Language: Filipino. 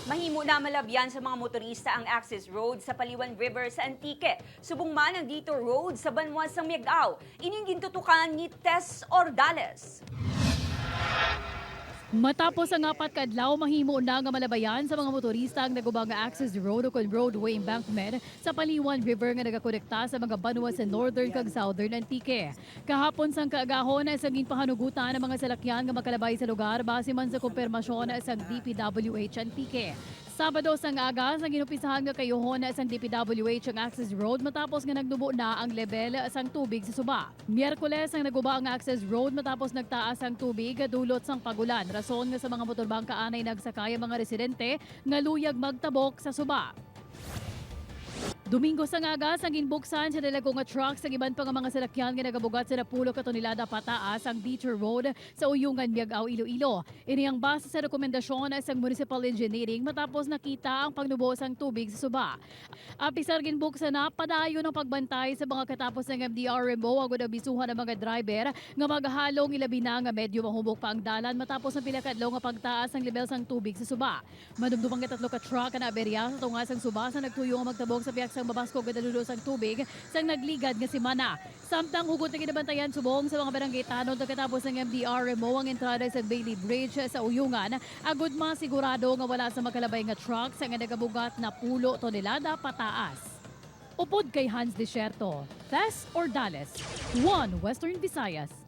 Mahimo na malabyan sa mga motorista ang access road sa Paliwan River sa Antique. Subong man ang detour road sa Banwa sa Miagao. Ining gintutukan ni Tess Ordales. Matapos ang 4 ka adlaw, mahimo na nga malabayan sa mga motorista ang nagubang nga access road o kon roadway embankment sa Paliwan River nga nagakonekta sa mga banwa sa northern kag southern Antique. Kahapon sang kaagahon sa ginpahanugutan ang mga salakyan nga makalabay sa lugar base man sa kumpirmasyon sa DPWH Antique. Sabado sang aga sa ginupisahan nga kayuhon sa DPWH ang access road matapos nga nagdubo na ang level sang tubig sa suba. Miyerkules ang naguba ang access road matapos nagtaas ang tubig dulot sang pagulan. Rason nga sa mga motorbangka anay nagsakay ang mga residente nga luyag magtabok sa suba. Domingo sa ngagas ang ginbuksan sa dalago nga truck sa iban pa nga mga salakyan nga nagabugat sa 10 ka tonelada pataas ang detour road sa Uyungan, Miagao, Iloilo. Ini ang base sa rekomendasyon sa municipal engineering matapos nakita ang pagnubos ang tubig sa suba. Apisar ginbuksan na padayon ang pagbantay sa mga katapos ng MDRMO agud abisuhan ang mga driver nga maghalong ilabi na nga medyo mahubog pa ang dalan matapos ang pila ka adlaw nga pagtaas ang level sang tubig sa suba. Madumdumang nga 3 ka truck na aberya sa tungas ang suba sa nagtuyo nga magtabog sa piyak sang mabasko gadalulos ang tubig sang nagligad nga semana. Samtang hugot na ginabantayan subong sa mga barangay tanod katapos ng MDRMO ang entrada sa Bailey Bridge sa Uyungan, agud masigurado nga wala sa makalabay nga truck sa nga nagabugat na 10 tonelada pataas. Upod kay Hans Desierto, Tess Ordales, One Western Visayas.